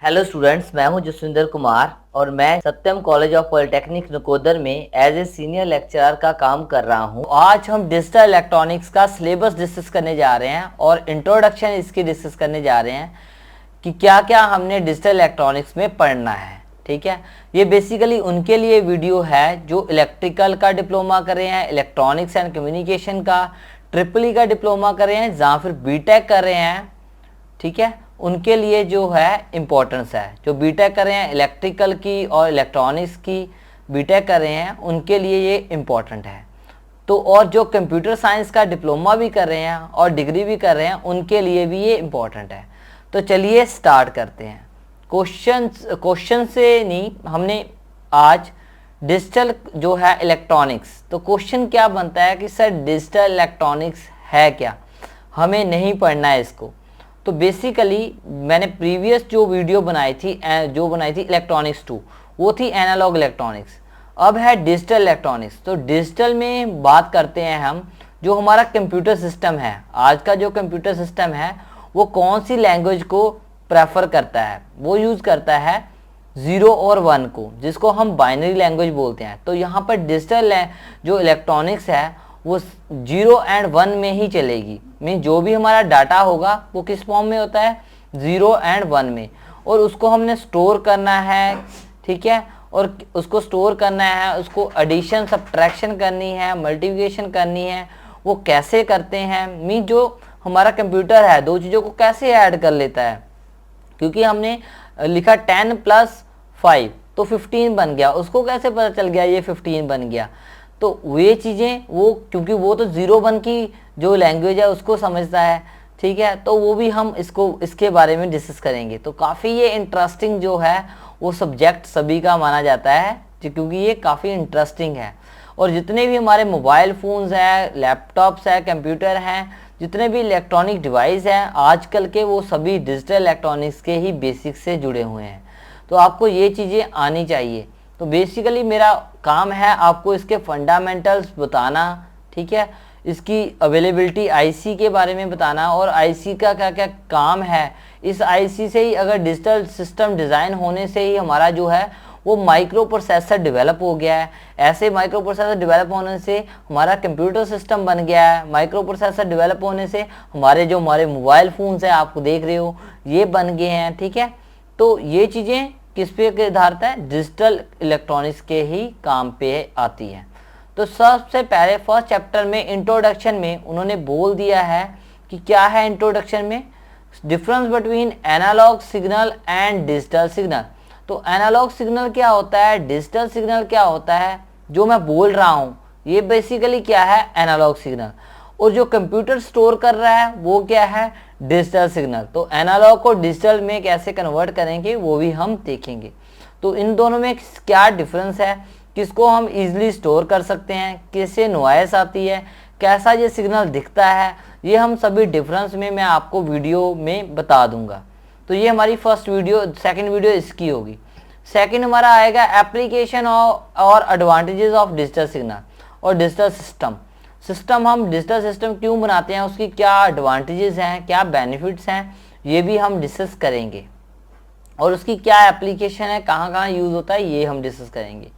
Hello students, मैं हूं जसविंदर कुमार और मैं सत्यम कॉलेज ऑफ पॉलिटेक्निक नकोदर में एज ए सीनियर लेक्चरर का काम कर रहा हूं। आज हम डिजिटल इलेक्ट्रॉनिक्स का सिलेबस डिस्कस करने जा रहे हैं और इंट्रोडक्शन इसकी डिस्कस करने जा रहे हैं कि क्या क्या हमने डिजिटल इलेक्ट्रॉनिक्स में पढ़ना है। ठीक है, ये बेसिकली उनके लिए वीडियो है जो इलेक्ट्रिकल का डिप्लोमा कर रहे हैं, इलेक्ट्रॉनिक्स एंड कम्युनिकेशन का, ट्रिपल ई का डिप्लोमा कर रहे हैं, या फिर बीटेक कर रहे हैं। ठीक है, उनके लिए जो है इम्पोर्टेंस है। जो बीटेक कर रहे हैं इलेक्ट्रिकल की और इलेक्ट्रॉनिक्स की बीटेक कर रहे हैं, उनके लिए ये इम्पोर्टेंट है। तो और जो कंप्यूटर साइंस का डिप्लोमा भी कर रहे हैं और डिग्री भी कर रहे हैं, उनके लिए भी ये इम्पोर्टेंट है। तो चलिए स्टार्ट करते हैं। क्वेश्चन से नहीं, हमने आज डिजिटल जो है इलेक्ट्रॉनिक्स, तो क्वेश्चन क्या बनता है कि सर डिजिटल इलेक्ट्रॉनिक्स है क्या, हमें नहीं पढ़ना है इसको। तो बेसिकली मैंने प्रीवियस जो वीडियो बनाई थी इलेक्ट्रॉनिक्स 2, वो थी एनालॉग इलेक्ट्रॉनिक्स। अब है डिजिटल इलेक्ट्रॉनिक्स। तो डिजिटल में बात करते हैं हम, जो हमारा कंप्यूटर सिस्टम है, आज का जो कंप्यूटर सिस्टम है वो कौन सी लैंग्वेज को प्रेफर करता है। वो यूज़ करता है 0 और 1 को, जिसको हम बाइनरी लैंग्वेज बोलते हैं। तो यहाँ पर डिजिटल जो इलेक्ट्रॉनिक्स है वो 0 एंड 1 में ही चलेगी। मीन जो भी हमारा डाटा होगा वो किस फॉर्म में होता है, 0 एंड 1 में, और उसको हमने स्टोर करना है। ठीक है, और उसको स्टोर करना है, उसको एडिशन सब्ट्रैक्शन करनी है, मल्टीप्लिकेशन करनी है। वो कैसे करते हैं, मीन जो हमारा कंप्यूटर है दो चीज़ों को कैसे ऐड कर लेता है, क्योंकि हमने लिखा 10 + 5 तो 15 बन गया, उसको कैसे पता चल गया ये 15 बन गया। तो वे चीज़ें वो, क्योंकि वो तो 0 1 की जो लैंग्वेज है उसको समझता है। ठीक है, तो वो भी हम इसके बारे में डिस्कस करेंगे। तो काफ़ी ये इंटरेस्टिंग जो है वो सब्जेक्ट सभी का माना जाता है, क्योंकि ये काफ़ी इंटरेस्टिंग है। और जितने भी हमारे मोबाइल फ़ोन्स हैं, लैपटॉप्स हैं, कंप्यूटर हैं, जितने भी इलेक्ट्रॉनिक डिवाइस हैं आजकल के, वो सभी डिजिटल इलेक्ट्रॉनिक्स के ही बेसिक से जुड़े हुए हैं। तो आपको ये चीज़ें आनी चाहिए। तो बेसिकली मेरा काम है आपको इसके फंडामेंटल्स बताना। ठीक है, इसकी अवेलेबिलिटी आईसी के बारे में बताना, और आईसी का क्या क्या काम है। इस आईसी से ही, अगर डिजिटल सिस्टम डिज़ाइन होने से ही हमारा जो है वो माइक्रो प्रोसेसर डेवलप हो गया है। ऐसे माइक्रो प्रोसेसर डेवलप होने से हमारा कंप्यूटर सिस्टम बन गया है। माइक्रो प्रोसेसर डेवलप होने से हमारे मोबाइल फ़ोन्स हैं, आपको देख रहे हो, ये बन गए हैं। ठीक है, तो ये चीज़ें किस पे के आधारित है, डिजिटल इलेक्ट्रॉनिक्स के ही काम पे आती है। तो सबसे पहले फर्स्ट चैप्टर में इंट्रोडक्शन में उन्होंने बोल दिया है कि क्या है इंट्रोडक्शन में, difference between analogue signal and digital signal. तो एनालॉग सिग्नल क्या होता है, डिजिटल सिग्नल क्या होता है, जो मैं बोल रहा हूँ ये बेसिकली क्या है, एनालॉग सिग्नल। और जो कंप्यूटर स्टोर कर रहा है वो क्या है, डिजिटल सिग्नल। तो एनालॉग को डिजिटल में कैसे कन्वर्ट करेंगे वो भी हम देखेंगे। तो इन दोनों में क्या डिफरेंस है, किसको हम इजीली स्टोर कर सकते हैं, कैसे नॉइस आती है, कैसा ये सिग्नल दिखता है, ये हम सभी डिफरेंस में मैं आपको वीडियो में बता दूंगा। तो ये हमारी फर्स्ट वीडियो, सेकेंड वीडियो इसकी होगी। सेकेंड हमारा आएगा एप्लीकेशन और एडवांटेजेस ऑफ डिजिटल सिग्नल और डिजिटल सिस्टम। हम डिजिटल सिस्टम क्यों बनाते हैं, उसकी क्या एडवांटेजेस हैं, क्या बेनिफिट्स हैं, ये भी हम डिस्कस करेंगे। और उसकी क्या एप्लीकेशन है, कहाँ कहाँ यूज़ होता है, ये हम डिस्कस करेंगे।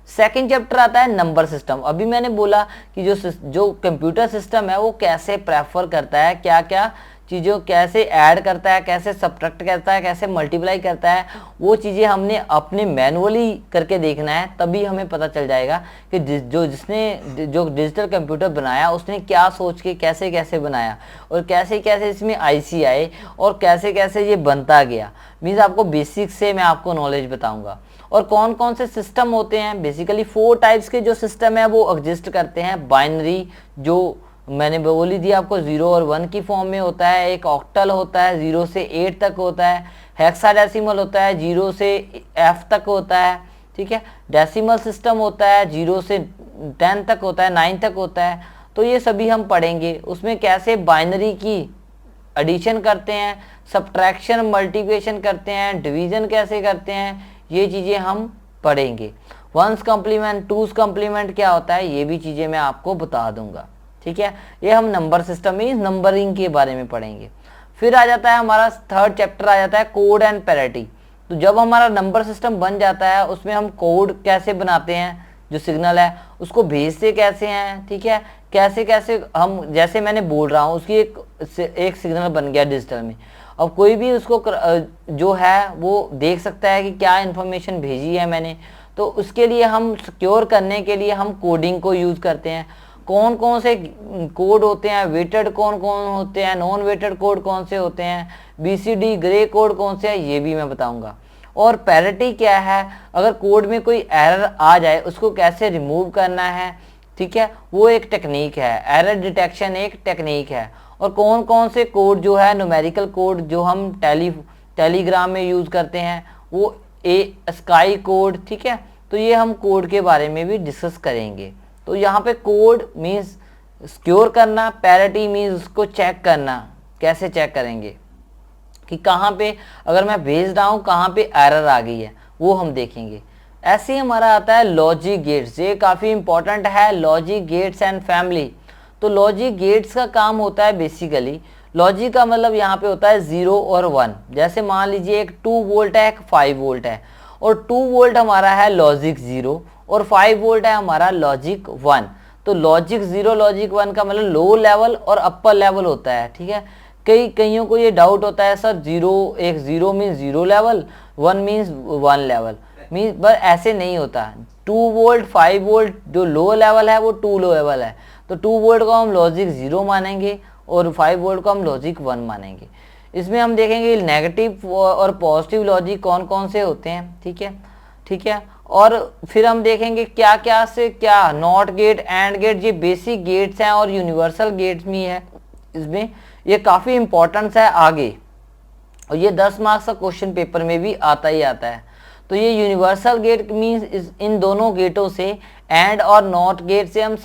सेकंड चैप्टर आता है नंबर सिस्टम। अभी मैंने बोला कि जो कंप्यूटर सिस्टम है वो कैसे प्रेफर करता है, क्या क्या चीज़ों कैसे ऐड करता है, कैसे सब्ट्रैक्ट करता है, कैसे मल्टीप्लाई करता है, वो चीज़ें हमने अपने मैनुअली करके देखना है। तभी हमें पता चल जाएगा कि जिसने जो डिजिटल कंप्यूटर बनाया उसने क्या सोच के कैसे कैसे बनाया, और कैसे कैसे इसमें आईसी आए, और कैसे कैसे ये बनता गया। मीन्स आपको बेसिक से मैं आपको नॉलेज बताऊँगा। और कौन कौन से सिस्टम होते हैं, बेसिकली 4 टाइप्स के जो सिस्टम है वो एग्जिस्ट करते हैं। बाइनरी, जो मैंने बोली थी आपको, 0 और 1 की फॉर्म में होता है। एक ऑक्टल होता है, 0 से 8 तक होता है। हेक्साडेसिमल होता है, 0 से F तक होता है। ठीक है, डेसिमल सिस्टम होता है, 0 से 10 तक होता है, 9 तक होता है। तो ये सभी हम पढ़ेंगे। उसमें कैसे बाइनरी की एडिशन करते हैं, सब्ट्रैक्शन मल्टीप्लिकेशन करते हैं, डिवीज़न कैसे करते हैं, ये चीज़ें हम पढ़ेंगे। 1's कॉम्प्लीमेंट, 2's कॉम्प्लीमेंट क्या होता है, ये भी चीज़ें मैं आपको बता दूंगा। ठीक है, ये हम नंबर सिस्टम में नंबरिंग के बारे में पढ़ेंगे। फिर आ जाता है हमारा थर्ड चैप्टर, आ जाता है कोड एंड पैरिटी। तो जब हमारा नंबर सिस्टम बन जाता है उसमें हम कोड कैसे बनाते हैं, जो सिग्नल है उसको भेजते कैसे हैं, ठीक है, कैसे कैसे हम, जैसे मैंने बोल रहा हूँ उसकी एक सिग्नल बन गया डिजिटल में। अब कोई भी उसको जो है वो देख सकता है कि क्या इन्फॉर्मेशन भेजी है मैंने। तो उसके लिए हम सिक्योर करने के लिए हम कोडिंग को यूज़ करते हैं। कौन कौन से कोड होते हैं, वेटेड कौन कौन होते हैं, नॉन वेटेड कोड कौन से होते हैं, BCD ग्रे कोड कौन से हैं, ये भी मैं बताऊंगा। और पैरिटी क्या है, अगर कोड में कोई एरर आ जाए उसको कैसे रिमूव करना है, ठीक है, वो एक टेक्निक है। एरर डिटेक्शन एक टेक्निक है। और कौन कौन से कोड जो है न्यूमेरिकल कोड जो हम टेलीग्राम में यूज़ करते हैं, वो स्काई कोड, ठीक है। तो ये हम कोड के बारे में भी डिस्कस करेंगे। तो यहाँ पे कोड मीन्स सिक्योर करना, पैरिटी मीन्स उसको चेक करना। कैसे चेक करेंगे कि कहाँ पे अगर मैं भेज रहा हूँ कहाँ पे एरर आ गई है, वो हम देखेंगे। ऐसे ही हमारा आता है लॉजिक गेट्स, ये काफ़ी इंपॉर्टेंट है, लॉजिक गेट्स एंड फैमिली। तो लॉजिक गेट्स का काम होता है बेसिकली, लॉजिक का मतलब यहाँ पे होता है 0 और 1। जैसे मान लीजिए एक 2 वोल्ट है, एक 5 वोल्ट है, और 2 वोल्ट हमारा है लॉजिक 0 और 5 वोल्ट है हमारा लॉजिक 1। तो लॉजिक 0 लॉजिक 1 का मतलब लो लेवल और अपर लेवल होता है, ठीक है। कईयों को ये डाउट होता है sir, zero means 0 level, 1 means 1 level means, पर ऐसे नहीं होता। 2 वोल्ट 5 वोल्ट जो लो लेवल है वो 2 लो लेवल है। तो 2 वोल्ट को हम लॉजिक 0 मानेंगे और 5 वोल्ट को हम लॉजिक 1 मानेंगे। इसमें हम देखेंगे नेगेटिव और पॉजिटिव लॉजिक कौन कौन से होते हैं, ठीक है, ठीक है। और फिर हम देखेंगे क्या क्या से क्या, नॉट गेट, एंड गेट, ये बेसिक गेट्स हैं और यूनिवर्सल गेट्स भी है इसमें, ये काफ़ी इंपॉर्टेंस है आगे, और ये 10 मार्क्स का क्वेश्चन पेपर में भी आता ही आता है। तो ये यूनिवर्सल गेट मीन्स इन दोनों गेटों से, एंड और नॉट गेट से हम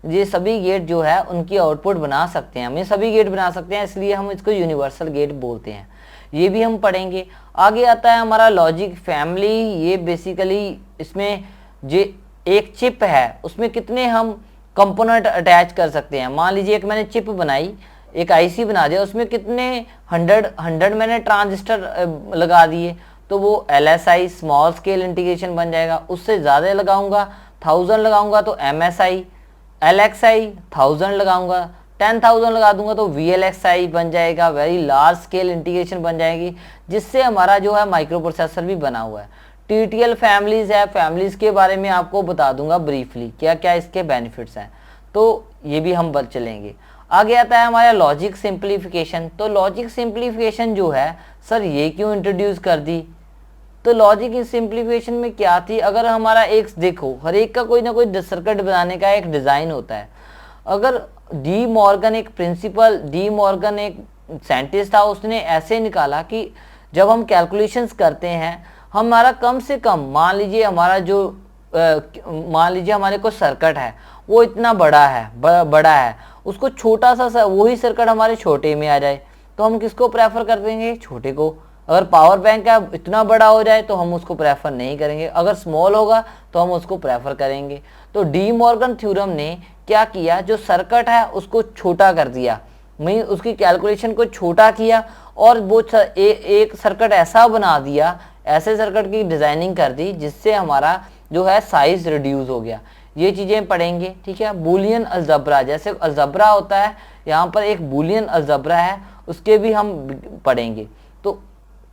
ये सभी गेट जो है उनकी आउटपुट बना सकते हैं, हम ये सभी गेट बना सकते हैं, इसलिए हम इसको यूनिवर्सल गेट बोलते हैं। ये भी हम पढ़ेंगे। आगे आता है हमारा लॉजिक फैमिली। ये बेसिकली इसमें जो एक चिप है उसमें कितने हम कंपोनेंट अटैच कर सकते हैं। मान लीजिए एक मैंने चिप बनाई, एक IC बना दिया, उसमें कितने 100 मैंने ट्रांजिस्टर लगा दिए, तो वो LSI स्मॉल स्केल इंटीग्रेशन बन जाएगा। उससे ज़्यादा लगाऊंगा, 1000 लगाऊंगा तो MSI, LXI 1000 लगाऊंगा, 10,000 लगा दूंगा तो VLXI बन जाएगा, वेरी लार्ज स्केल इंटीग्रेशन बन जाएगी, जिससे हमारा जो है माइक्रो प्रोसेसर भी बना हुआ है। TTL फैमिलीज है, फैमिलीज के बारे में आपको बता दूंगा ब्रीफली क्या क्या इसके बेनिफिट्स हैं, तो ये भी हम चलेंगे। आगे आता है हमारा लॉजिक सिंप्लीफिकेशन। तो लॉजिक सिंप्लीफिकेशन जो है सर ये क्यों इंट्रोड्यूस कर दी, तो लॉजिक सिंप्लीफिकेशन में क्या थी, अगर हमारा एक देखो हर एक का कोई ना कोई सर्किट बनाने का एक डिज़ाइन होता है। अगर डी मॉर्गन एक साइंटिस्ट था, उसने ऐसे निकाला कि जब हम कैलकुलेशंस करते हैं हमारा कम से कम, मान लीजिए हमारे को सर्किट है वो इतना बड़ा है, उसको छोटा सा वही सर्किट हमारे छोटे में आ जाए तो हम किसको प्रेफर कर देंगे, छोटे को। अगर पावर बैंक का इतना बड़ा हो जाए तो हम उसको प्रेफर नहीं करेंगे, अगर स्मॉल होगा तो हम उसको प्रेफर करेंगे। तो डी मॉर्गन थ्योरम ने क्या किया, जो सर्किट है उसको छोटा कर दिया, मीन उसकी कैलकुलेशन को छोटा किया, और वो एक सर्किट ऐसा बना दिया, ऐसे सर्किट की डिज़ाइनिंग कर दी जिससे हमारा जो है साइज रिड्यूस हो गया। ये चीज़ें पढ़ेंगे, ठीक है। बूलियन अलजबरा, जैसे अलजबरा होता है, यहाँ पर एक बूलियन अलजबरा है, उसके भी हम पढ़ेंगे। तो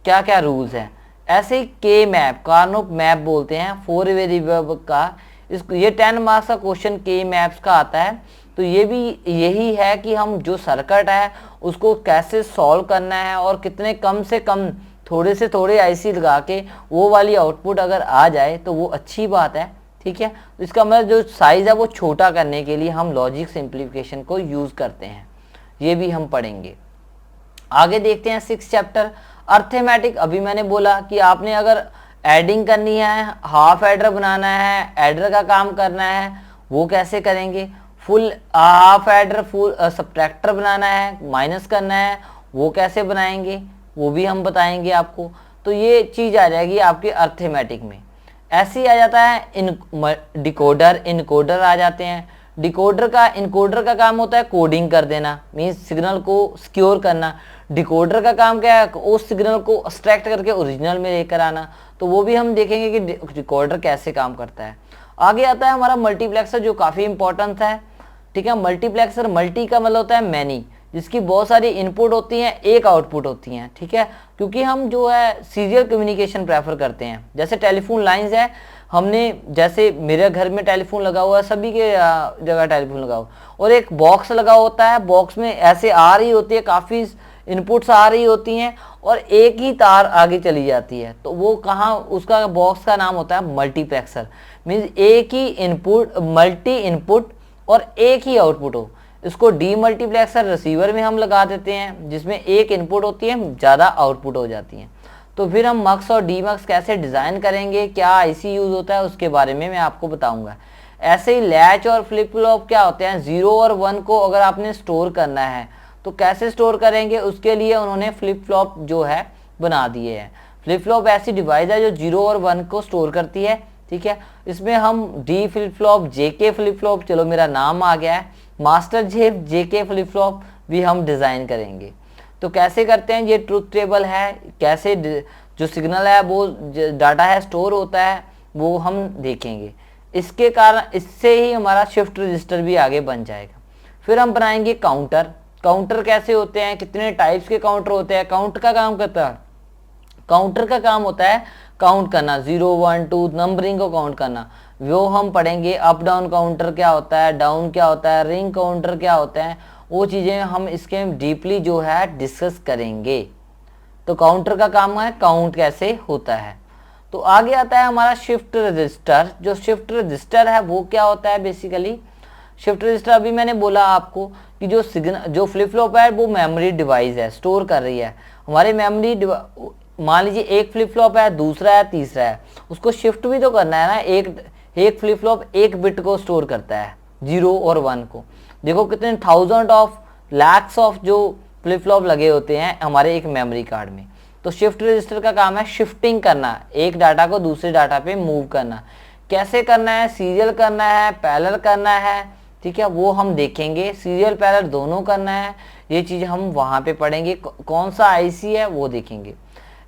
क्या क्या रूल्स हैं, ऐसे ही के मैप, कार्नोप मैप बोलते हैं 4 वेरिएबल का, ये 10 मार्क्स का क्वेश्चन के मैप्स का आता है। तो ये भी यही है कि हम जो सर्किट है उसको कैसे सॉल्व करना है, और कितने कम से कम थोड़े से थोड़े IC लगा के वो वाली आउटपुट अगर आ जाए तो वो अच्छी बात है, ठीक है। तो इसका मतलब जो साइज़ है वो छोटा करने के लिए हम लॉजिक सिंप्लीफिकेशन को यूज़ करते हैं, ये भी हम पढ़ेंगे। आगे देखते हैं 6 चैप्टर अर्थमेटिक। अभी मैंने बोला कि आपने अगर एडिंग करनी है, हाफ एडर बनाना है, एडर का काम करना है, वो कैसे करेंगे, full half adder, full subtractor बनाना है, माइनस करना है, वो कैसे बनाएंगे, वो भी हम बताएंगे आपको। तो ये चीज़ आ जाएगी आपके अर्थमेटिक में। ऐसे ही आ जाता है डिकोडर, इनकोडर आ जाते हैं। इनकोडर का काम होता है कोडिंग कर देना, मीन्स सिग्नल को सिक्योर करना। डिकोडर का काम क्या है, उस सिग्नल को एक्सट्रैक्ट करके ओरिजिनल में लेकर आना। तो वो भी हम देखेंगे कि डिकोडर कैसे काम करता है। आगे आता है हमारा मल्टीप्लेक्सर, जो काफ़ी इंपॉर्टेंट है। ठीक है, मल्टीप्लेक्सर, मल्टी का मतलब होता है मैनी, जिसकी बहुत सारी इनपुट होती हैं, एक आउटपुट होती हैं। ठीक है, क्योंकि हम जो है सीरियल कम्युनिकेशन प्रेफर करते हैं। जैसे टेलीफोन लाइंस है, हमने जैसे मेरे घर में टेलीफोन लगा हुआ है, सभी के जगह टेलीफोन लगा हुआ, और एक बॉक्स लगा होता है, बॉक्स में ऐसे आ रही होती है, काफ़ी इनपुट्स आ रही होती हैं और एक ही तार आगे चली जाती है। तो वो कहाँ, उसका बॉक्स का नाम होता है मल्टीप्लेक्सर। मीन्स एक ही इनपुट, मल्टी इनपुट और एक ही आउटपुट हो। इसको डी मल्टीप्लेक्सर रिसीवर में हम लगा देते हैं, जिसमें एक इनपुट होती है, ज़्यादा आउटपुट हो जाती हैं। तो फिर हम मक्स और डी मक्स कैसे डिज़ाइन करेंगे, क्या आईसी यूज़ होता है, उसके बारे में मैं आपको बताऊंगा। ऐसे ही लैच और फ्लिप फ्लॉप क्या होते हैं, 0 और 1 को अगर आपने स्टोर करना है तो कैसे स्टोर करेंगे, उसके लिए उन्होंने फ्लिप फ्लॉप जो है बना दिए हैं। फ्लिप फ्लॉप ऐसी डिवाइस है जो 0 और 1 को स्टोर करती है। ठीक है, इसमें हम D flip flop, JK flip flop, चलो मेरा नाम आ गया है, मास्टर जेके फ्लिप फ्लॉप भी हम डिज़ाइन करेंगे। तो कैसे करते हैं, ये ट्रुथ टेबल है, कैसे जो सिग्नल है वो डाटा है स्टोर होता है, वो हम देखेंगे। इसके कारण इससे ही हमारा शिफ्ट रजिस्टर भी आगे बन जाएगा। फिर हम बनाएंगे काउंटर। काउंटर कैसे होते हैं, कितने टाइप्स के काउंटर होते हैं, काउंट का काम करता है। काउंटर का काम होता है काउंट करना, 0 1 2 नंबरिंग को काउंट करना। वो हम पढ़ेंगे। अप डाउन काउंटर क्या होता है, डाउन क्या होता है, रिंग काउंटर क्या होता है, वो चीज़ें हम इसके डीपली जो है डिस्कस करेंगे। तो काउंटर का काम है काउंट कैसे होता है। तो आगे आता है हमारा शिफ्ट रजिस्टर। जो शिफ्ट रजिस्टर है वो क्या होता है, बेसिकली शिफ्ट रजिस्टर अभी मैंने बोला आपको कि जो फ्लिप फ्लॉप है वो मेमोरी डिवाइस है, स्टोर कर रही है हमारे मेमोरी। मान लीजिए एक फ्लिप फ्लॉप है, दूसरा है, तीसरा है, उसको शिफ्ट भी तो करना है ना। एक फ्लिप फ्लॉप एक बिट को स्टोर करता है, 0 और 1 को। देखो कितने थाउजेंड ऑफ लैक्स ऑफ जो फ्लिप फ्लॉप लगे होते हैं हमारे एक मेमोरी कार्ड में। तो शिफ्ट रजिस्टर का काम है शिफ्टिंग करना, एक डाटा को दूसरे डाटा पे मूव करना। कैसे करना है, सीरियल करना है, पैरेलल करना है, ठीक है, वो हम देखेंगे। सीरियल पैरेलल दोनों करना है, ये चीज़ हम वहाँ पे पढ़ेंगे। कौन सा आईसी है वो देखेंगे।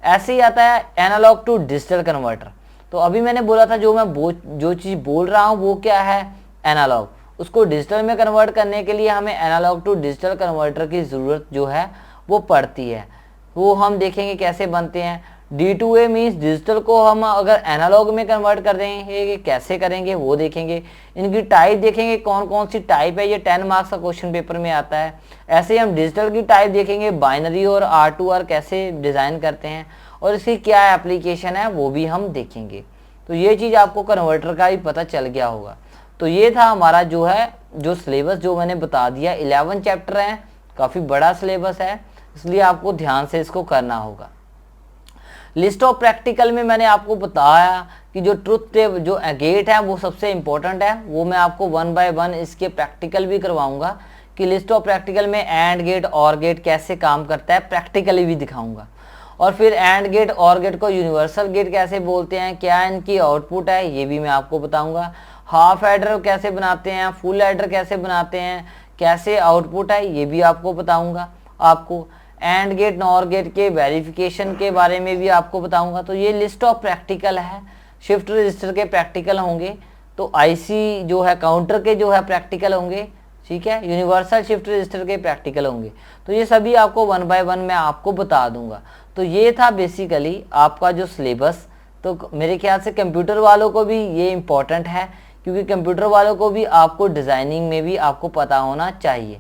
ऐसे ही आता है एनालॉग टू डिजिटल कन्वर्टर। तो अभी मैंने बोला था जो चीज़ बोल रहा हूँ वो क्या है, एनालॉग। उसको डिजिटल में कन्वर्ट करने के लिए हमें एनालॉग टू डिजिटल कन्वर्टर की ज़रूरत जो है वो पड़ती है। वो हम देखेंगे कैसे बनते हैं। D2A मीन्स डिजिटल को हम अगर एनालॉग में कन्वर्ट कर देंगे कैसे करेंगे वो देखेंगे। इनकी टाइप देखेंगे कौन कौन सी टाइप है, ये 10 मार्क्स का क्वेश्चन पेपर में आता है। ऐसे ही हम डिजिटल की टाइप देखेंगे, बाइनरी और R2R कैसे डिज़ाइन करते हैं और इसकी क्या एप्लीकेशन है वो भी हम देखेंगे। तो ये चीज़ आपको कन्वर्टर का भी पता चल गया होगा। तो ये था हमारा जो सिलेबस जो मैंने बता दिया। 11 चैप्टर हैं, काफ़ी बड़ा सिलेबस है, इसलिए आपको ध्यान से इसको करना होगा। लिस्ट ऑफ प्रैक्टिकल में मैंने आपको बताया कि जो ट्रुथ टेबल जो गेट है वो सबसे इम्पोर्टेंट है। वो मैं आपको 1 बाय 1 इसके प्रैक्टिकल भी करवाऊंगा कि लिस्ट ऑफ प्रैक्टिकल में एंड गेट और गेट कैसे काम करता है, प्रैक्टिकली भी दिखाऊंगा। और फिर एंड गेट और गेट को यूनिवर्सल गेट कैसे बोलते हैं, क्या इनकी आउटपुट है, ये भी मैं आपको बताऊंगा। हाफ एडर कैसे बनाते हैं, फुल एडर कैसे बनाते हैं, कैसे आउटपुट है, ये भी आपको बताऊंगा। आपको एंड गेट नॉर गेट के वेरिफिकेशन के बारे में भी आपको बताऊंगा। तो ये लिस्ट ऑफ प्रैक्टिकल है। शिफ्ट रजिस्टर के प्रैक्टिकल होंगे, तो आईसी जो है काउंटर के जो है प्रैक्टिकल होंगे, ठीक है, यूनिवर्सल शिफ्ट रजिस्टर के प्रैक्टिकल होंगे। तो ये सभी आपको 1 बाय 1 मैं आपको बता दूंगा। तो ये था बेसिकली आपका जो सिलेबस। तो मेरे ख्याल से कंप्यूटर वालों को भी ये इम्पोर्टेंट है, क्योंकि कंप्यूटर वालों को भी आपको डिज़ाइनिंग में भी आपको पता होना चाहिए।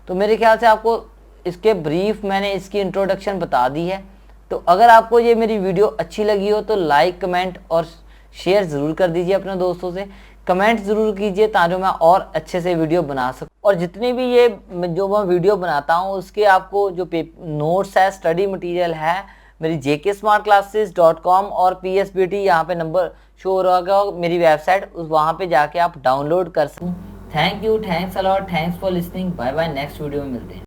तो मेरे ख्याल से आपको इसके ब्रीफ मैंने इसकी इंट्रोडक्शन बता दी है। तो अगर आपको ये मेरी वीडियो अच्छी लगी हो तो लाइक, कमेंट और शेयर ज़रूर कर दीजिए अपने दोस्तों से। कमेंट ज़रूर कीजिए ताकि मैं और अच्छे से वीडियो बना सकूं। और जितनी भी ये जो मैं वीडियो बनाता हूँ उसके आपको जो नोट्स है, स्टडी मटेरियल है, मेरी jksmartclasses.com और PSBT यहाँ पे नंबर शो हो रहा होगा, मेरी वेबसाइट, उस वहाँ पे जाके आप डाउनलोड कर सकते। Thank you, thanks a lot, thanks for listening, bye bye, next video में मिलते हैं।